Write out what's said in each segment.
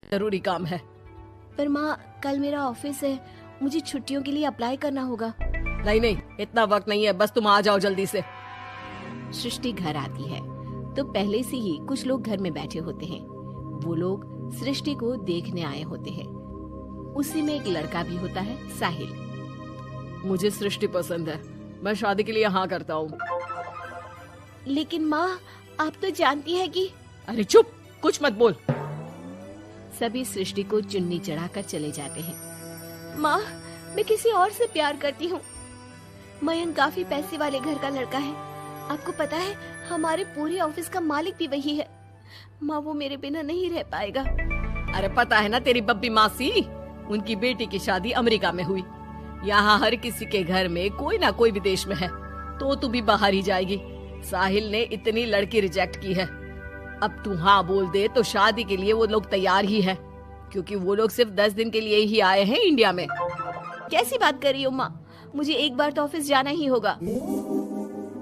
जरूरी काम है। पर माँ, कल मेरा ऑफिस है, मुझे छुट्टियों के लिए अप्लाई करना होगा। नहीं नहीं, इतना वक्त नहीं है, बस तुम आ जाओ जल्दी से। सृष्टि घर आती है तो पहले से ही कुछ लोग घर में बैठे होते हैं। वो लोग सृष्टि को देखने आए होते हैं। उसी में एक लड़का भी होता है, साहिल। मुझे सृष्टि पसंद है, मैं शादी के लिए हाँ करता हूँ। लेकिन माँ, आप तो जानती है कि। अरे चुप, कुछ मत बोल। सभी सृष्टि को चुन्नी चढ़ाकर चले जाते हैं। माँ, मैं किसी और से प्यार करती हूँ। मयंक काफी पैसे वाले घर का लड़का है। आपको पता है, हमारे पूरे ऑफिस का मालिक भी वही है। माँ, वो मेरे बिना नहीं रह पाएगा। अरे पता है ना तेरी बब्बी मासी, उनकी बेटी की शादी अमेरिका में हुई। यहाँ हर किसी के घर में कोई ना कोई विदेश में है, तो तू भी बाहर ही जाएगी। साहिल ने इतनी लड़की रिजेक्ट की है, अब तू हाँ बोल दे तो शादी के लिए वो लोग तैयार ही है, क्योंकि वो लोग सिर्फ 10 दिन के लिए ही आए हैं इंडिया में। कैसी बात कर रही हो माँ, मुझे एक बार तो ऑफिस जाना ही होगा।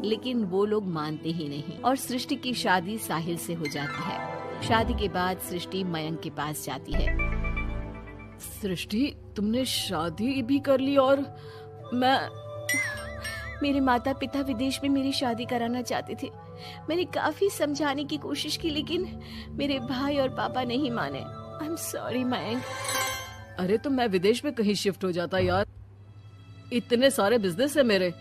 लेकिन वो लोग मानते ही नहीं और सृष्टि की शादी साहिल से हो जाती है। शादी के बाद सृष्टि मयंक के पास जाती है। सृष्टि, तुमने शादी भी कर ली और मेरे माता पिता विदेश में मेरी शादी कराना चाहते थे। मैंने काफी समझाने की कोशिश की, लेकिन मेरे भाई और पापा नहीं माने। I am sorry Mayank. अरे तो मैं विदेश में कहीं शिफ्ट हो जाता यार, इतने सारे बिजनेस है मेरे।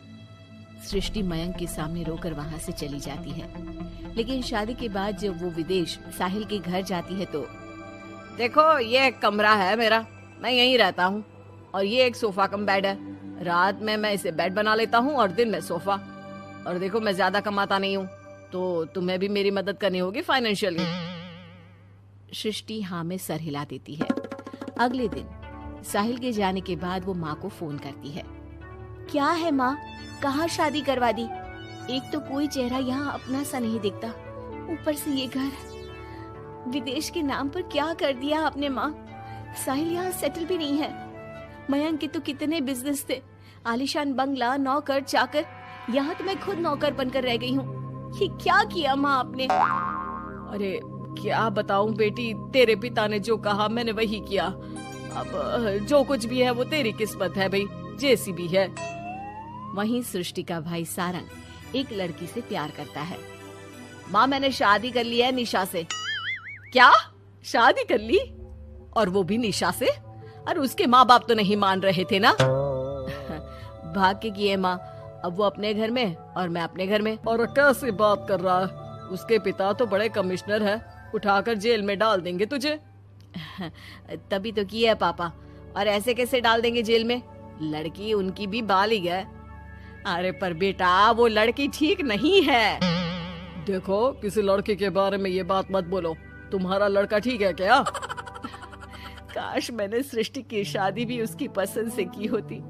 सृष्टि मयंक के सामने रोकर वहाँ से चली जाती है। लेकिन शादी के बाद जब वो विदेश साहिल के घर जाती है तो देखो, ये एक कमरा है मेरा, मैं यहीं रहता हूँ, और ये एक सोफा कम बेड है। रात में मैं इसे बेड बना लेता हूँ और दिन में सोफा। और देखो, मैं ज्यादा कमाता नहीं हूँ, तो तुम्हें भी मेरी मदद करनी होगी फाइनेंशियली। सृष्टि हाँ में सर हिला देती है। अगले दिन साहिल के जाने के बाद वो माँ को फोन करती है। क्या है माँ, कहाँ शादी करवा दी? एक तो कोई चेहरा यहाँ अपना सा नहीं दिखता, ऊपर से ये घर। विदेश के नाम पर क्या कर दिया आपने माँ? साहिल यहाँ सेटल भी नहीं है। मयंक के तो कितने बिजनेस थे, आलीशान बंगला, नौकर चाकर। यहाँ तो मैं खुद नौकर बनकर रह गई हूँ। ये क्या किया माँ आपने? अरे क्या बताऊं बेटी, तेरे पिता ने जो कहा मैंने वही किया। अब जो कुछ भी है वो तेरी किस्मत है भाई, जैसी भी है। वहीं सृष्टि का भाई सारंग एक लड़की से प्यार करता है। माँ, मैंने शादी कर ली है निशा से। क्या? शादी कर ली? और वो भी निशा से? अरे उसके माँ बाप तो नहीं मान रहे थे ना। भाग्य की है माँ, अब वो अपने घर में और मैं अपने घर में। और कैसी बात कर रहा है, उसके पिता तो बड़े कमिश्नर है, उठाकर जेल में डाल देंगे तुझे। तभी तो किया है पापा। और ऐसे कैसे डाल देंगे जेल में? लड़की उनकी भी बालिग है। अरे पर बेटा, वो लड़की ठीक नहीं है। देखो, किसी लड़के के बारे में ये बात मत बोलो। तुम्हारा लड़का ठीक है क्या? काश मैंने सृष्टि की शादी भी उसकी पसंद से की होती,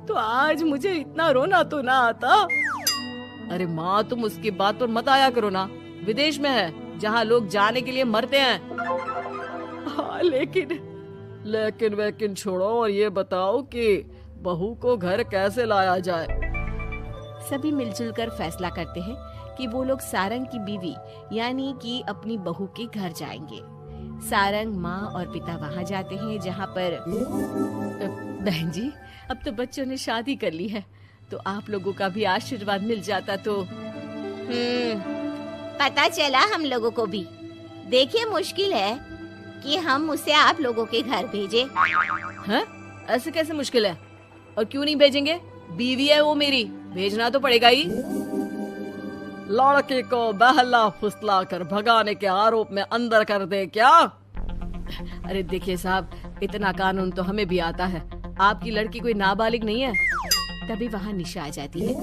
तो आज मुझे इतना रोना तो ना आता। अरे माँ, तुम उसकी बात पर मत आया करो ना, विदेश में है जहाँ लोग जाने के लिए मरते हैं। हाँ, लेकिन वैकिन छोड़ो और ये बताओ कि बहू को घर कैसे लाया जाए। सभी मिलजुल कर फैसला करते हैं कि वो लोग सारंग की बीवी यानी कि अपनी बहू के घर जाएंगे। सारंग, माँ और पिता वहाँ जाते हैं जहाँ पर बहन जी, अब तो बच्चों ने शादी कर ली है, तो आप लोगों का भी आशीर्वाद मिल जाता तो। पता चला हम लोगों को भी। देखिए, मुश्किल है कि हम उसे आप लोगों के घर भेजे। हैं? ऐसे कैसे मुश्किल है? और क्यों नहीं भेजेंगे? बीवी है वो मेरी, भेजना तो पड़ेगा ही। लड़के को बहला फुसला कर भगाने के आरोप में अंदर कर दे क्या? अरे देखिए साहब, इतना कानून तो हमें भी आता है, आपकी लड़की कोई नाबालिग नहीं है। तभी वहाँ निशा आ जाती है।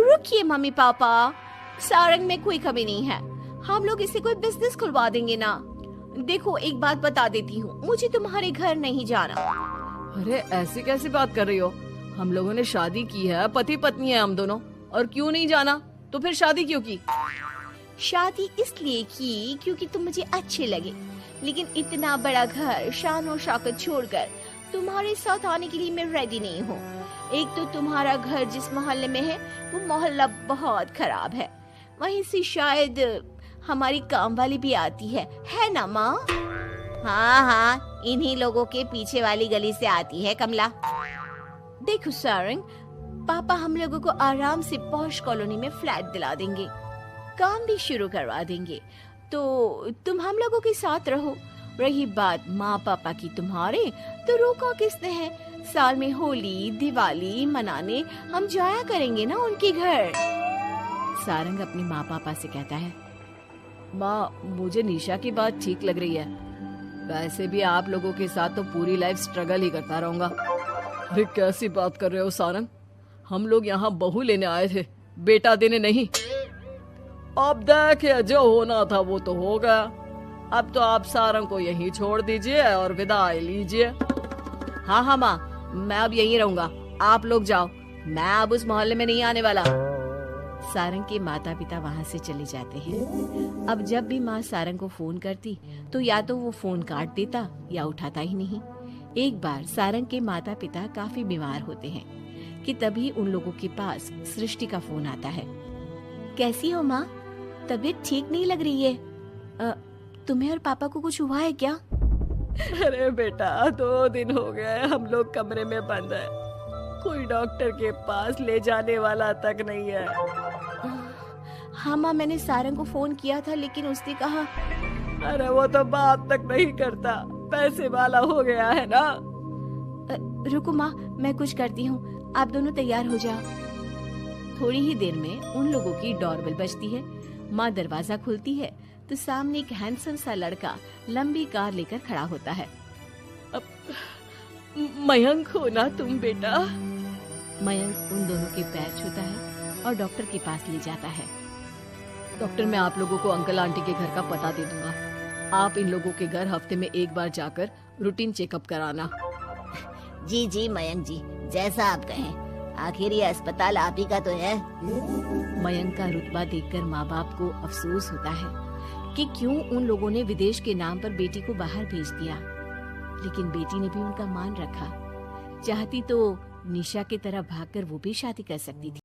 रुकिए मम्मी पापा, सारंग में कोई कमी नहीं है, हम लोग इसे कोई बिजनेस खुलवा देंगे ना। देखो, एक बात बता देती हूँ, मुझे तुम्हारे घर नहीं जाना। अरे ऐसी कैसी बात कर रही हो? हम लोगों ने शादी की है, पति पत्नी है हम दोनों, और क्यों नहीं जाना? तो फिर शादी क्यों की? शादी इसलिए की क्योंकि तुम मुझे अच्छे लगे, लेकिन इतना बड़ा घर शान और शौकत छोड़कर तुम्हारे साथ आने के लिए मैं रेडी नहीं हूँ। एक तो तुम्हारा घर जिस मोहल्ले में है वो मोहल्ला बहुत खराब है, वहीं से शायद हमारी काम वाली भी आती है ना माँ? हाँ हाँ, इन्हीं लोगों के पीछे वाली गली से आती है कमला। देखो सारंग, पापा हम लोगों को आराम से पॉश कॉलोनी में फ्लैट दिला देंगे, काम भी शुरू करवा देंगे, तो तुम हम लोगों के साथ रहो। रही बात माँ पापा की तुम्हारे, तो रोका किसने है? साल में होली दिवाली मनाने हम जाया करेंगे ना उनके घर। सारंग अपने माँ पापा से कहता है, माँ मुझे निशा की बात ठीक लग रही है, वैसे भी आप लोगों के साथ तो पूरी लाइफ स्ट्रगल ही करता रहूंगा। अरे कैसी बात कर रहे हो सारंग, हम लोग यहाँ बहू लेने आए थे, बेटा देने नहीं। अब देखिए जो होना था वो तो हो गया, अब तो आप सारंग को यहीं छोड़ दीजिए और विदाई लीजिए। हाँ हाँ माँ, मैं अब यहीं रहूंगा, आप लोग जाओ, मैं अब उस मोहल्ले में नहीं आने वाला। सारंग के माता पिता वहाँ से चले जाते हैं। अब जब भी माँ सारंग को फोन करती तो या तो वो फोन काट देता या उठाता ही नहीं। एक बार सारंग के माता पिता काफी बीमार होते हैं कि तभी उन लोगों के पास सृष्टि का फोन आता है। कैसी हो माँ? तबीयत ठीक नहीं लग रही है। तुम्हें और पापा को कुछ हुआ है क्या? अरे बेटा 2 दिन हो गए हम लोग कमरे में बंद है, कोई डॉक्टर के पास ले जाने वाला तक नहीं है। हाँ माँ, मैंने सारंग को फोन किया था लेकिन उसने कहा। अरे वो तो बात तक नहीं करता, पैसे वाला हो गया है ना। रुको माँ, मैं कुछ करती हूँ, आप दोनों तैयार हो जाओ। थोड़ी ही देर में उन लोगों की डोरबेल बजती है। माँ दरवाजा खुलती है तो सामने एक हैंडसम सा लड़का लंबी कार लेकर खड़ा होता है। मयंक हो ना तुम बेटा? मयंक उन दोनों के पैर छूता है और डॉक्टर के पास ले जाता है। डॉक्टर मैं आप लोगों को अंकल आंटी के घर का पता दे दूंगा, आप इन लोगों के घर हफ्ते में एक बार जाकर रूटीन चेकअप कराना। जी जी मयंक जी, जैसा आप कहें, आखिर ये अस्पताल आप ही का तो है। मयंक का रुतबा देखकर माँ बाप को अफसोस होता है कि क्यों उन लोगों ने विदेश के नाम पर बेटी को बाहर भेज दिया, लेकिन बेटी ने भी उनका मान रखा। चाहती तो निशा की तरह भागकर वो भी शादी कर सकती थी।